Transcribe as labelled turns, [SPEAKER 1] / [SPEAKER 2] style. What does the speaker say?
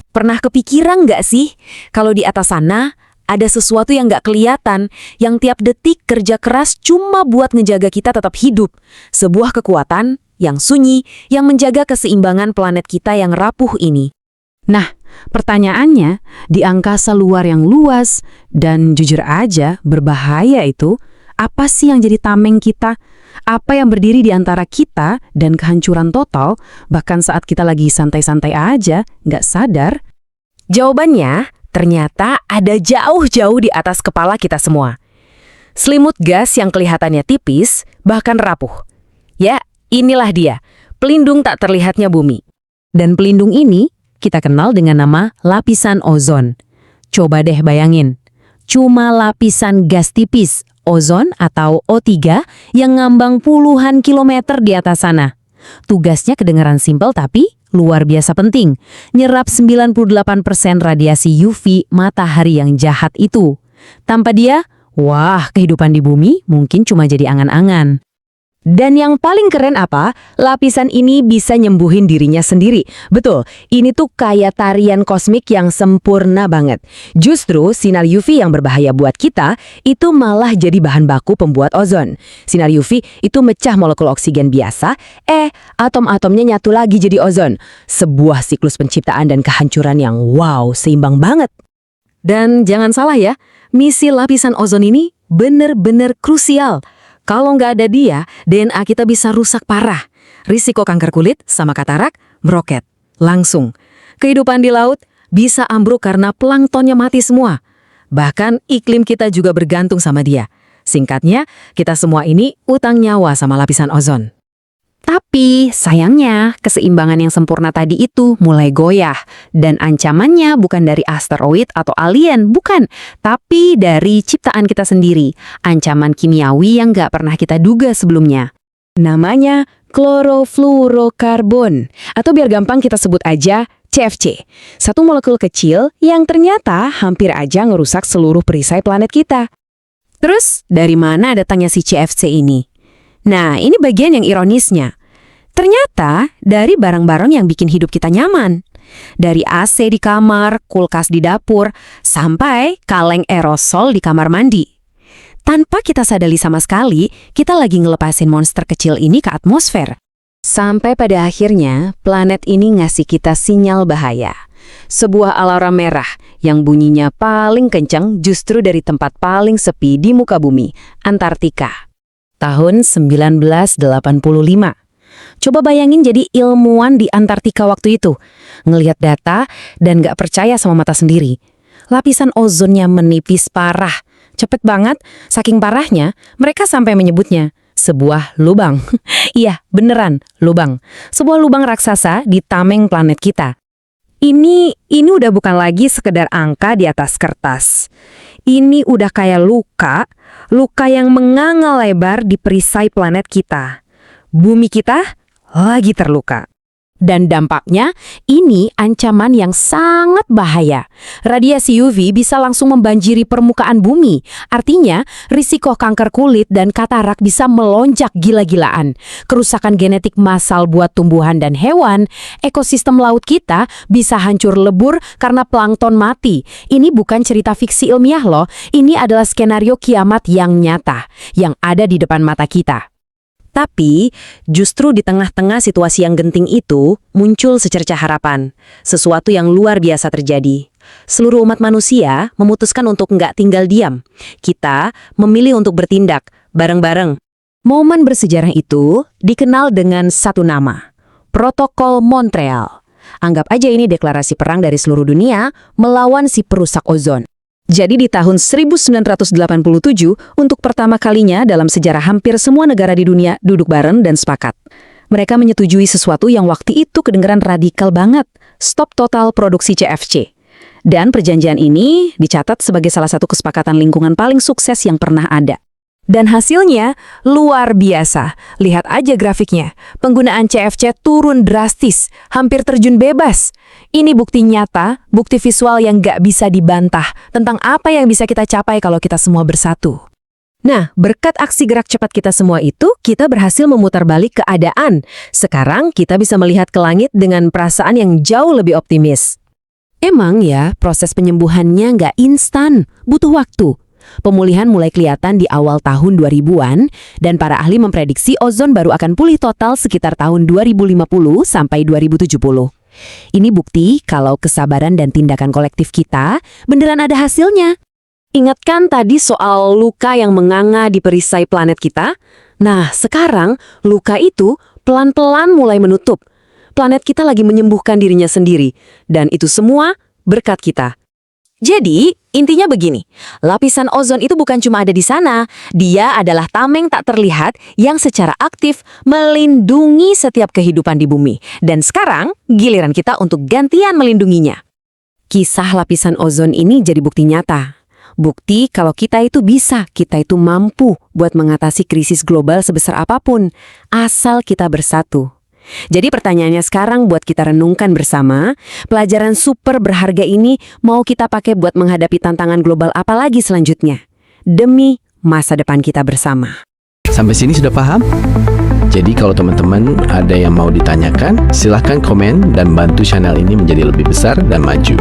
[SPEAKER 1] Pernah kepikiran nggak sih, kalau di atas sana ada sesuatu yang nggak kelihatan, yang tiap detik kerja keras cuma buat ngejaga kita tetap hidup. Sebuah kekuatan yang sunyi, yang menjaga keseimbangan planet kita yang rapuh ini.
[SPEAKER 2] Nah, pertanyaannya, di angkasa luar yang luas dan jujur aja berbahaya itu, apa sih yang jadi tameng kita? Apa yang berdiri di antara kita dan kehancuran total, bahkan saat kita lagi santai-santai aja, nggak sadar?
[SPEAKER 1] Jawabannya, ternyata ada jauh-jauh di atas kepala kita semua. Selimut gas yang kelihatannya tipis, bahkan rapuh. Ya, inilah dia, pelindung tak terlihatnya bumi.
[SPEAKER 2] Dan pelindung ini kita kenal dengan nama lapisan ozon. Coba deh bayangin, cuma lapisan gas tipis, ozon atau O3 yang ngambang puluhan kilometer di atas sana. Tugasnya kedengaran simpel tapi luar biasa penting. Nyerap 98% radiasi UV matahari yang jahat itu. Tanpa dia, wah, kehidupan di bumi mungkin cuma jadi angan-angan. Dan yang paling keren apa? Lapisan ini bisa nyembuhin dirinya sendiri. Betul, ini tuh kayak tarian kosmik yang sempurna banget. Justru sinar UV yang berbahaya buat kita, itu malah jadi bahan baku pembuat ozon. Sinar UV itu mecah molekul oksigen biasa, atom-atomnya nyatu lagi jadi ozon. Sebuah siklus penciptaan dan kehancuran yang wow, seimbang banget.
[SPEAKER 1] Dan jangan salah ya, misi lapisan ozon ini bener-bener krusial. Kalau nggak ada dia, DNA kita bisa rusak parah. Risiko kanker kulit sama katarak meroket. Langsung. Kehidupan di laut bisa ambruk karena planktonnya mati semua. Bahkan iklim kita juga bergantung sama dia. Singkatnya, kita semua ini utang nyawa sama lapisan ozon.
[SPEAKER 2] Tapi sayangnya keseimbangan yang sempurna tadi itu mulai goyah. Dan ancamannya bukan dari asteroid atau alien, bukan. Tapi dari ciptaan kita sendiri. Ancaman kimiawi yang nggak pernah kita duga sebelumnya. Namanya klorofluorokarbon. Atau biar gampang kita sebut aja CFC. Satu molekul kecil yang ternyata hampir aja ngerusak seluruh perisai planet kita. Terus dari mana datangnya si CFC ini? Nah, ini bagian yang ironisnya. Ternyata dari barang-barang yang bikin hidup kita nyaman. Dari AC di kamar, kulkas di dapur, sampai kaleng aerosol di kamar mandi. Tanpa kita sadari sama sekali, kita lagi ngelepasin monster kecil ini ke atmosfer. Sampai pada akhirnya, planet ini ngasih kita sinyal bahaya. Sebuah alarm merah yang bunyinya paling kencang justru dari tempat paling sepi di muka bumi, Antartika. Tahun 1985. Coba bayangin jadi ilmuwan di Antartika waktu itu. Ngelihat data dan nggak percaya sama mata sendiri. Lapisan ozonnya menipis parah. Cepet banget, saking parahnya, mereka sampai menyebutnya sebuah lubang. Iya, beneran, lubang. Sebuah lubang raksasa di tameng planet kita. Ini udah bukan lagi sekedar angka di atas kertas. Ini udah kayak luka yang menganga lebar di perisai planet kita. Bumi kita lagi terluka. Dan dampaknya, ini ancaman yang sangat bahaya. Radiasi UV bisa langsung membanjiri permukaan bumi. Artinya, risiko kanker kulit dan katarak bisa melonjak gila-gilaan. Kerusakan genetik massal buat tumbuhan dan hewan, ekosistem laut kita bisa hancur lebur karena plankton mati. Ini bukan cerita fiksi ilmiah loh, ini adalah skenario kiamat yang nyata, yang ada di depan mata kita. Tapi, justru di tengah-tengah situasi yang genting itu, muncul secercah harapan. Sesuatu yang luar biasa terjadi. Seluruh umat manusia memutuskan untuk nggak tinggal diam. Kita memilih untuk bertindak, bareng-bareng. Momen bersejarah itu dikenal dengan satu nama, Protokol Montreal. Anggap aja ini deklarasi perang dari seluruh dunia melawan si perusak ozon. Jadi di tahun 1987, untuk pertama kalinya dalam sejarah hampir semua negara di dunia duduk bareng dan sepakat. Mereka menyetujui sesuatu yang waktu itu kedengeran radikal banget, stop total produksi CFC. Dan perjanjian ini dicatat sebagai salah satu kesepakatan lingkungan paling sukses yang pernah ada. Dan hasilnya luar biasa. Lihat aja grafiknya. Penggunaan CFC turun drastis, hampir terjun bebas. Ini bukti nyata, bukti visual yang nggak bisa dibantah tentang apa yang bisa kita capai kalau kita semua bersatu. Nah, berkat aksi gerak cepat kita semua itu, kita berhasil memutar balik keadaan. Sekarang kita bisa melihat ke langit dengan perasaan yang jauh lebih optimis. Emang ya, proses penyembuhannya nggak instan, butuh waktu. Pemulihan mulai kelihatan di awal tahun 2000-an, dan para ahli memprediksi ozon baru akan pulih total sekitar tahun 2050 sampai 2070. Ini bukti kalau kesabaran dan tindakan kolektif kita beneran ada hasilnya.
[SPEAKER 1] Ingatkan tadi soal luka yang menganga di perisai planet kita? Nah, sekarang luka itu pelan-pelan mulai menutup. Planet kita lagi menyembuhkan dirinya sendiri, dan itu semua berkat kita. Jadi, intinya begini, lapisan ozon itu bukan cuma ada di sana, dia adalah tameng tak terlihat yang secara aktif melindungi setiap kehidupan di bumi. Dan sekarang, giliran kita untuk gantian melindunginya.
[SPEAKER 2] Kisah lapisan ozon ini jadi bukti nyata. Bukti kalau kita itu bisa, kita itu mampu buat mengatasi krisis global sebesar apapun, asal kita bersatu. Jadi pertanyaannya sekarang buat kita renungkan bersama, pelajaran super berharga ini mau kita pakai buat menghadapi tantangan global apa lagi selanjutnya, demi masa depan kita bersama.
[SPEAKER 3] Sampai sini sudah paham? Jadi kalau teman-teman ada yang mau ditanyakan, silahkan komen dan bantu channel ini menjadi lebih besar dan maju.